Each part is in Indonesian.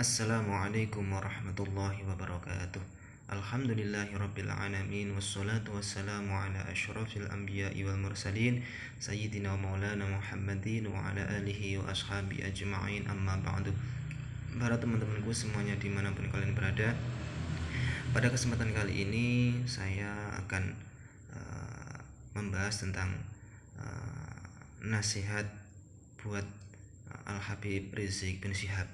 Assalamualaikum warahmatullahi wabarakatuh. Alhamdulillahirabbil alamin wassalatu wassalamu ala asyrafil anbiya'i wal mursalin sayyidina maulana Muhammadin wa ala alihi wa ashabi ajma'in, amma ba'du. Para teman-temanku semuanya dimanapun kalian berada, pada kesempatan kali ini saya akan membahas tentang nasihat buat Al-Habib Rizik bin Syihab.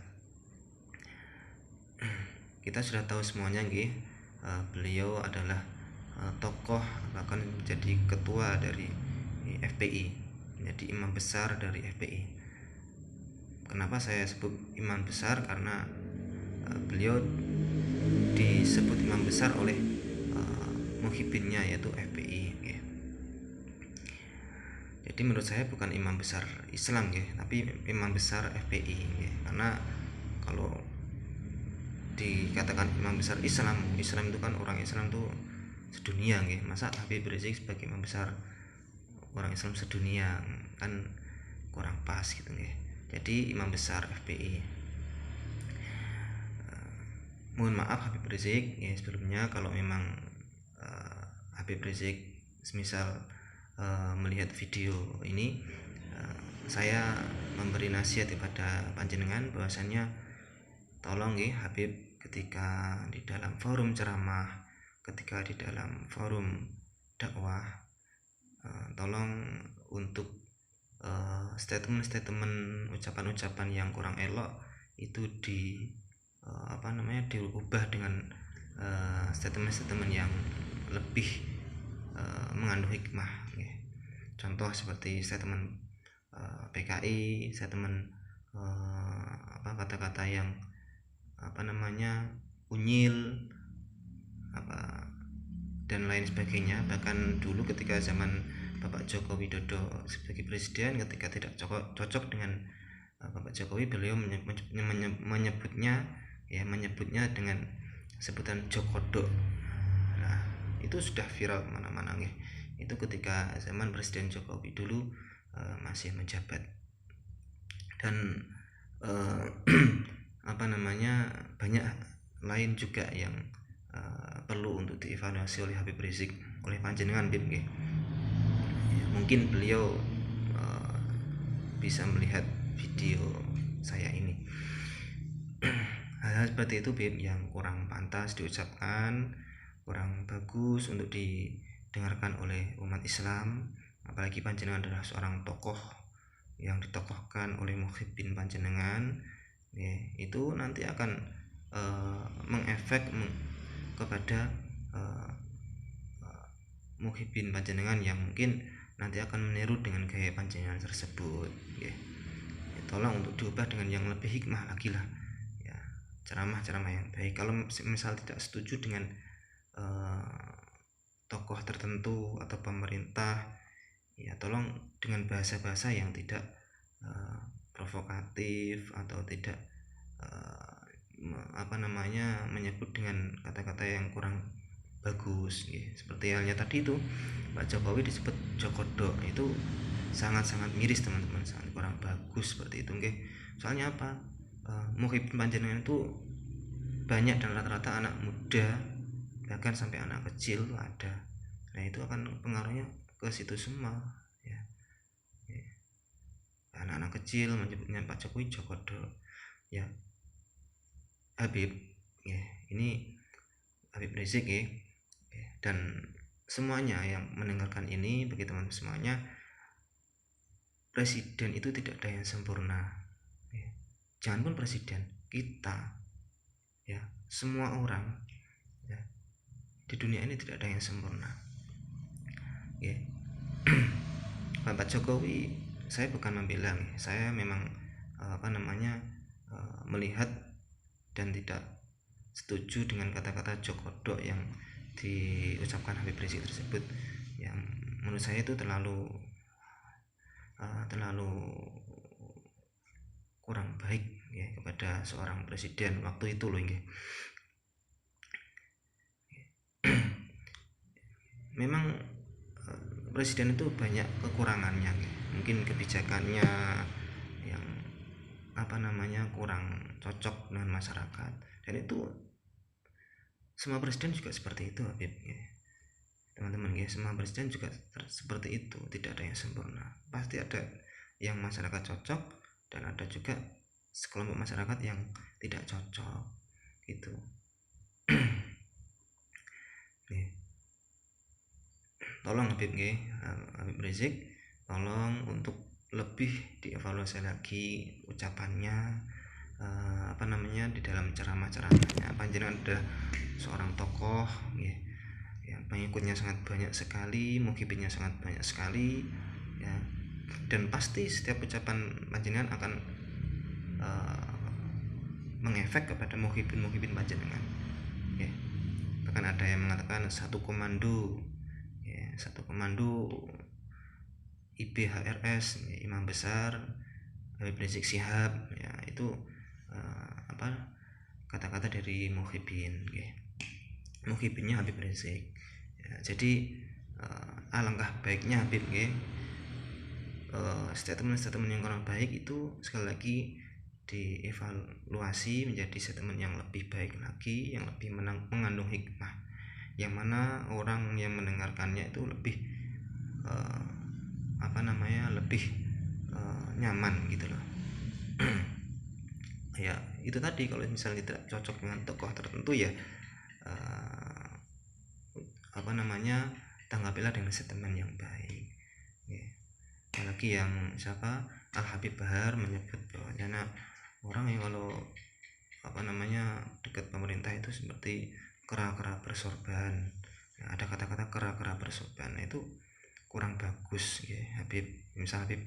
Kita sudah tahu semuanya nggih, beliau adalah tokoh, bahkan menjadi ketua dari FPI, menjadi imam besar dari FPI. Kenapa saya sebut imam besar? Karena beliau disebut imam besar oleh muhibbinnya, yaitu FPI nggih. Jadi menurut saya bukan imam besar Islam nggih, tapi imam besar FPI nggih. Karena kalau dikatakan imam besar Islam itu kan orang Islam tuh sedunia nggih. Masa Habib Rizik sebagai imam besar orang Islam sedunia, kan kurang pas gitu nggih. Jadi imam besar FPI. Mohon maaf Habib Rizik ya, sebelumnya kalau memang Habib Rizik semisal melihat video ini, saya memberi nasihat kepada panjenengan bahwasannya tolong nggih Habib, ketika di dalam forum ceramah, ketika di dalam forum dakwah, tolong untuk statement-statement, ucapan-ucapan yang kurang elok itu diubah dengan statement-statement yang lebih mengandung hikmah ya. Contoh seperti statement PKI, statement kata-kata yang unyil dan lain sebagainya. Bahkan dulu ketika zaman Bapak Joko Widodo sebagai presiden, ketika tidak cocok dengan Bapak Jokowi, beliau menyebutnya dengan sebutan Jokodok. Nah, itu sudah viral kemana-mana nih. Itu ketika zaman Presiden Jokowi dulu masih menjabat. Dan banyak lain juga yang perlu untuk dievaluasi oleh Habib Rizik, oleh panjenengan Bib nggih. Ya, mungkin beliau bisa melihat video saya ini. Hal-hal seperti itu Bib yang kurang pantas diucapkan, kurang bagus untuk didengarkan oleh umat Islam. Apalagi panjenengan adalah seorang tokoh yang ditokohkan oleh muhibbin panjenengan ya, itu nanti akan mengefek kepada muhibbin panjenengan yang mungkin nanti akan meniru dengan gaya panjenengan tersebut ya. Tolong untuk diubah dengan yang lebih hikmah lagi lah ya, ceramah-ceramah yang baik. Kalau misal tidak setuju dengan tokoh tertentu atau pemerintah ya, tolong dengan bahasa-bahasa yang tidak provokatif atau tidak menyebut dengan kata-kata yang kurang bagus ya. Seperti halnya tadi itu Pak Jokowi disebut Jokodok, itu sangat-sangat miris teman-teman, sangat kurang bagus seperti itu nggih. Soalnya apa? Muhibbin panjenengan itu banyak dan rata-rata anak muda, bahkan sampai anak kecil ada. Nah, itu akan pengaruhnya ke situ semua ya. Anak-anak kecil menyebutnya Pak Jokowi Jokodok ya. Habib ya, ini Habib Rizik ya. Dan semuanya yang mendengarkan ini, bagi teman-teman semuanya, presiden itu tidak ada yang sempurna ya. Jangan pun presiden, kita ya, semua orang ya, di dunia ini tidak ada yang sempurna ya. Bapak Jokowi, saya bukan membela nih, saya memang melihat dan tidak setuju dengan kata-kata Jokodok yang diucapkan Habib Rizik tersebut, yang menurut saya itu terlalu kurang baik ya kepada seorang presiden waktu itu loh nggih. Memang presiden itu banyak kekurangannya, mungkin kebijakannya yang kurang cocok dengan masyarakat. Dan itu semua presiden juga seperti itu, Habib ya. Teman-teman ya, semua presiden juga seperti itu, tidak ada yang sempurna. Pasti ada yang masyarakat cocok dan ada juga sekelompok masyarakat yang tidak cocok gitu. Tolong Habib Habib Rizik, tolong untuk lebih dievaluasi lagi ucapannya, di dalam ceramah-ceramahnya. Panjenengan ada seorang tokoh yang pengikutnya sangat banyak sekali, mukhibinnya sangat banyak sekali ya, dan pasti setiap ucapan panjenengan akan mengefek kepada mukhibin panjenengan ya. Bahkan ada yang mengatakan satu komando IBHRS ya, Imam Besar Habib Rizik Syihab ya, itu kata-kata dari mukhibinnya Habib Rizik ya. Jadi alangkah baiknya Habib statement yang kurang baik itu sekali lagi dievaluasi menjadi statement yang lebih baik lagi, yang lebih mengandung hikmah, yang mana orang yang mendengarkannya itu lebih lebih nyaman gitu loh. Ya itu tadi, kalau misalnya tidak cocok dengan tokoh tertentu ya tanggapilah dengan statement yang baik ya. Apalagi yang Al Habib Bahar menyebut bahwa orang yang kalau dekat pemerintah itu seperti kera-kera bersorban ya, ada kata-kata kera-kera bersorban. Nah, itu kurang bagus ya Habib. Misal Habib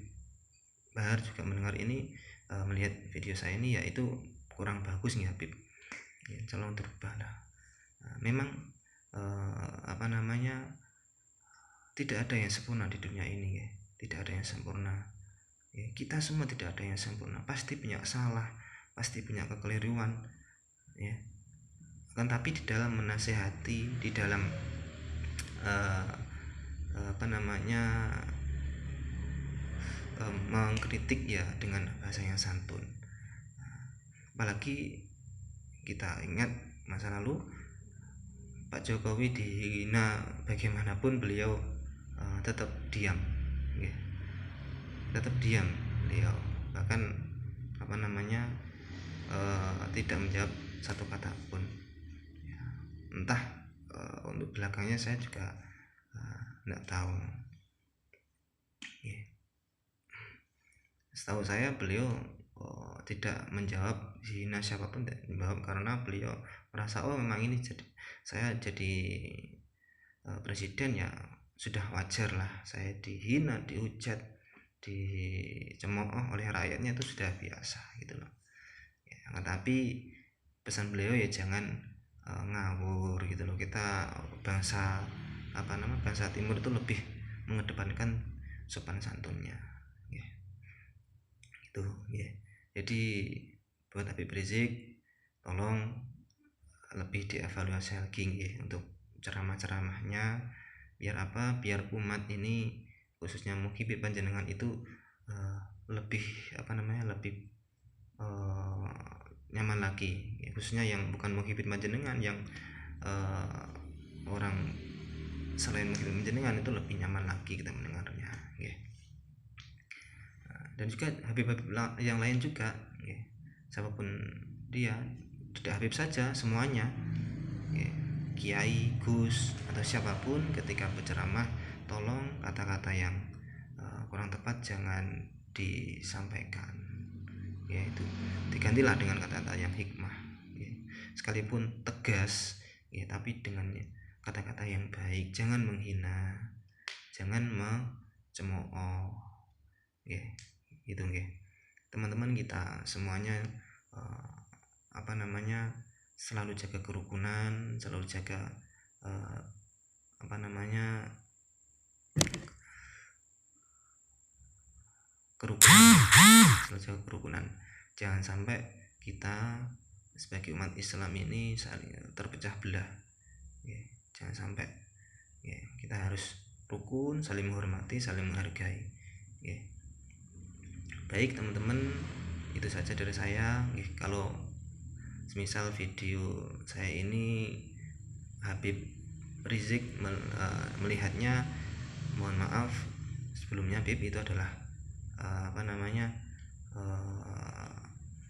Bahar juga mendengar ini, melihat video saya ini, ya itu kurang bagus nih Habib ya, tolong berubahlah. Memang tidak ada yang sempurna di dunia ini ya, tidak ada yang sempurna ya. Kita semua tidak ada yang sempurna, pasti punya salah, pasti punya kekeliruan ya. Kan tapi di dalam menasehati, di dalam mengkritik ya dengan bahasa yang santun. Apalagi kita ingat masa lalu Pak Jokowi dihina bagaimanapun beliau tetap diam ya. Tetap diam beliau, bahkan tidak menjawab satu kata pun ya. Entah untuk belakangnya saya juga tidak tahu ya. Setahu saya beliau tidak menjawab hina siapapun, tidak menjawab karena beliau merasa memang ini saya jadi presiden ya sudah wajar lah saya dihina, dihujat, dicemooh oleh rakyatnya, itu sudah biasa gitu loh ya. Tapi pesan beliau ya jangan ngawur gitu loh. Kita bangsa timur itu lebih mengedepankan sopan santunnya ya. Itu ya. Jadi buat Habib Rizik, tolong lebih dievaluasi lagi ya untuk ceramah-ceramahnya, biar umat ini khususnya mukhibin panjenengan itu lebih nyaman lagi ya, khususnya yang bukan mukhibin panjenengan, yang orang selain mukhibin panjenengan itu lebih nyaman lagi kita mendengarnya ya. Dan juga Habib-habib yang lain juga ya, siapapun dia, tidak Habib saja, semuanya ya, Kiai, Gus atau siapapun ketika berceramah, tolong kata-kata yang kurang tepat jangan disampaikan ya, itu digantilah dengan kata-kata yang hikmah ya. Sekalipun tegas ya, tapi dengan kata-kata yang baik, jangan menghina, jangan mencemooh ya. Gitu nggih. Teman-teman kita semuanya selalu jaga kerukunan, selalu jaga kerukunan. Jangan sampai kita sebagai umat Islam ini saling terpecah belah ya. Jangan sampai ya, kita harus rukun, saling menghormati, saling menghargai ya. Baik teman-teman, itu saja dari saya. Kalau semisal video saya ini Habib Rizik melihatnya, mohon maaf sebelumnya. Habib, itu adalah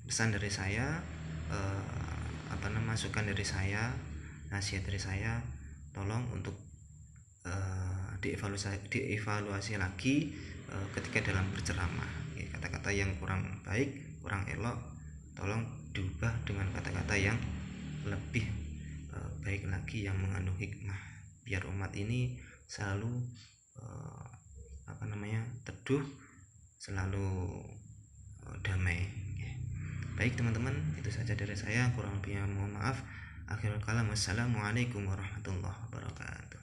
pesan dari saya, masukan dari saya, nasihat dari saya. Tolong untuk dievaluasi lagi ketika dalam berceramah. Kata-kata yang kurang baik, kurang elok, tolong diubah dengan kata-kata yang lebih baik lagi, yang mengandung hikmah, biar umat ini selalu teduh, selalu damai. Baik teman-teman, itu saja dari saya, kurang lebihnya mohon maaf. Akhirul kalam, wassalamualaikum warahmatullahi wabarakatuh.